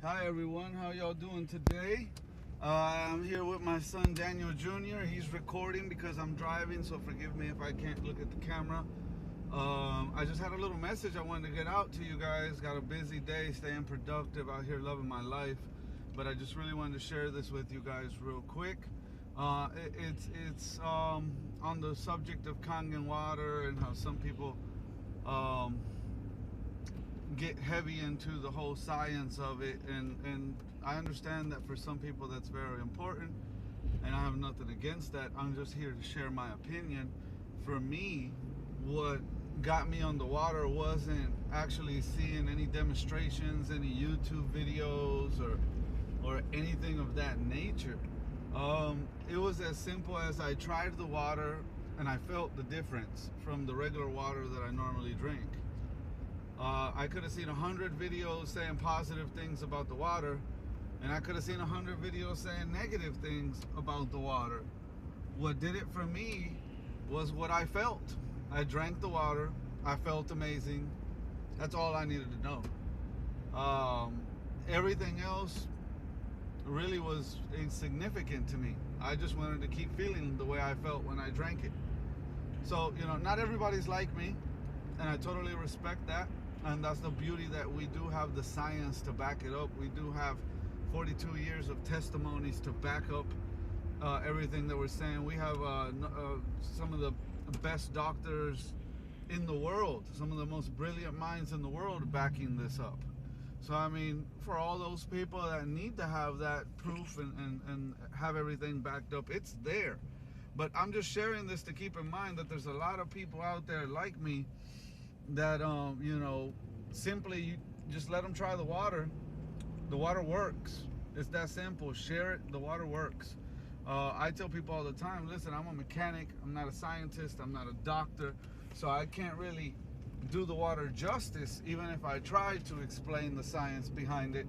Hi everyone, how y'all doing today? I'm here with my son Daniel Jr. He's recording because I'm driving, so forgive me if I can't look at the camera. I just had a little message I wanted to get out to you guys. Got a busy day, staying productive out here, loving my life. But I just really wanted to share this with you guys real quick. It's on the subject of Kangen water and how some people get heavy into the whole science of it, and I understand that for some people that's very important, and I have nothing against that. I'm just here to share my opinion. For me, what got me on the water wasn't actually seeing any demonstrations, any YouTube videos, or anything of that nature. It was as simple as I tried the water and I felt the difference from the regular water that I normally drink. I could have seen 100 videos saying positive things about the water, and I could have seen 100 videos saying negative things about the water. What did it for me was what I felt. I drank the water. I felt amazing. That's all I needed to know. Everything else really was insignificant to me. I just wanted to keep feeling the way I felt when I drank it. So, not everybody's like me, and I totally respect that. And that's the beauty, that we do have the science to back it up. We do have 42 years of testimonies to back up everything that we're saying. We have some of the best doctors in the world, some of the most brilliant minds in the world backing this up. So, I mean, for all those people that need to have that proof and have everything backed up, it's there. But I'm just sharing this to keep in mind that there's a lot of people out there like me that simply you just let them try the water. The water works. It's that simple. Share it. The water works. I tell people all the time, listen, I'm a mechanic. I'm not a scientist. I'm not a doctor, so I can't really do the water justice, even if I try to explain the science behind it.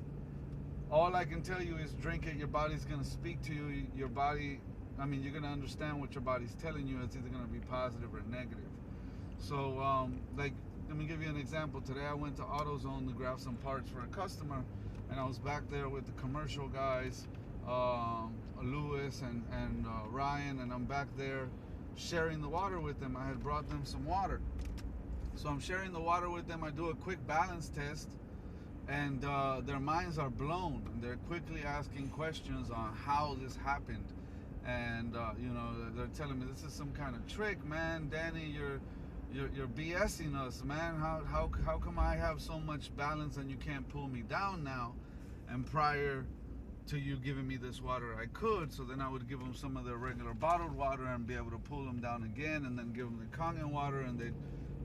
All I can tell you is drink it. Your body's going to speak to you. Your body, you're going to understand what your body's telling you. It's either going to be positive or negative. So, let me give you an example. Today I went to AutoZone to grab some parts for a customer, and I was back there with the commercial guys, Lewis and Ryan, and I'm back there sharing the water with them. I had brought them some water. So I'm sharing the water with them. I do a quick balance test, and their minds are blown. And they're quickly asking questions on how this happened. And, they're telling me, this is some kind of trick, man. Danny, you're BSing us, man. How come I have so much balance and you can't pull me down now? And prior to you giving me this water, I could. So then I would give them some of their regular bottled water and be able to pull them down again, and then give them the Kangen water, and they'd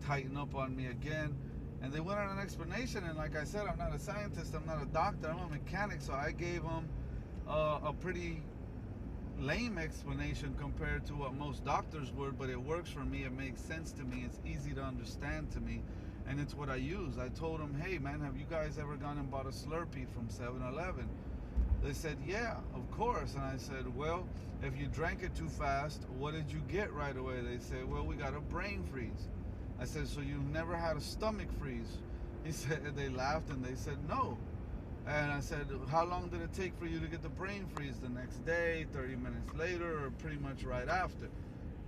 tighten up on me again. And they went on an explanation, and like I said, I'm not a scientist, I'm not a doctor, I'm a mechanic. So I gave them a pretty lame explanation compared to what most doctors would, but it works for me. It makes sense to me. It's easy to understand to me, and it's what I use. I told them, hey man, have you guys ever gone and bought a Slurpee from 7-Eleven? They said, yeah, of course. And I said, well, if you drank it too fast, what did you get right away? They said, well, we got a brain freeze. I said, so you've never had a stomach freeze? He said, they laughed and they said, no. And I said, how long did it take for you to get the brain freeze? The next day, 30 minutes later, or pretty much right after?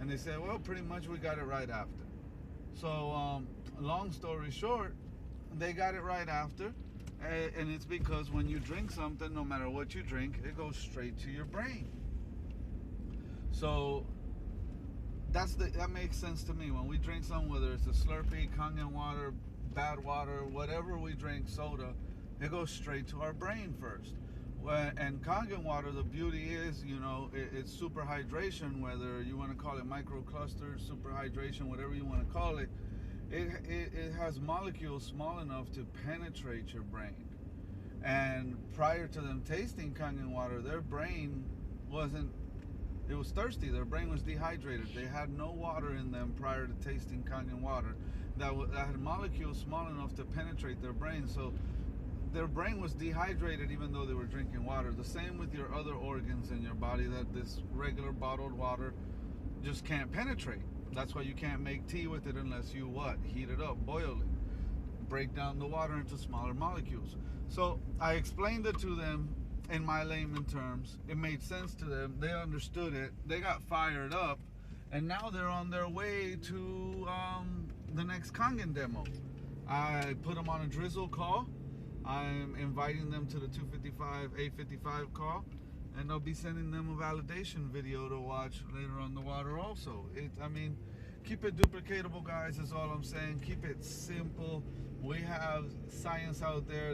And they said, well, pretty much we got it right after. So, long story short, they got it right after. And it's because when you drink something, no matter what you drink, it goes straight to your brain. So that makes sense to me. When we drink something, whether it's a Slurpee, Kangen water, bad water, whatever we drink, soda, it goes straight to our brain first. And Kangen water, the beauty is, it's super hydration, whether you want to call it microcluster, super hydration, whatever you want to call it. It has molecules small enough to penetrate your brain. And prior to them tasting Kangen water, their brain it was thirsty. Their brain was dehydrated. They had no water in them prior to tasting Kangen water that had molecules small enough to penetrate their brain. So their brain was dehydrated even though they were drinking water. The same with your other organs in your body that this regular bottled water just can't penetrate. That's why you can't make tea with it unless you heat it up, boil it. break down the water into smaller molecules. So I explained it to them in my layman terms. It made sense to them. They understood it. They got fired up, and now they're on their way to the next Kangen demo. I put them on a drizzle call. I'm inviting them to the 255, 855 call, and I'll be sending them a validation video to watch later on the water also. I mean, keep it duplicatable, guys, is all I'm saying. Keep it simple. We have science out there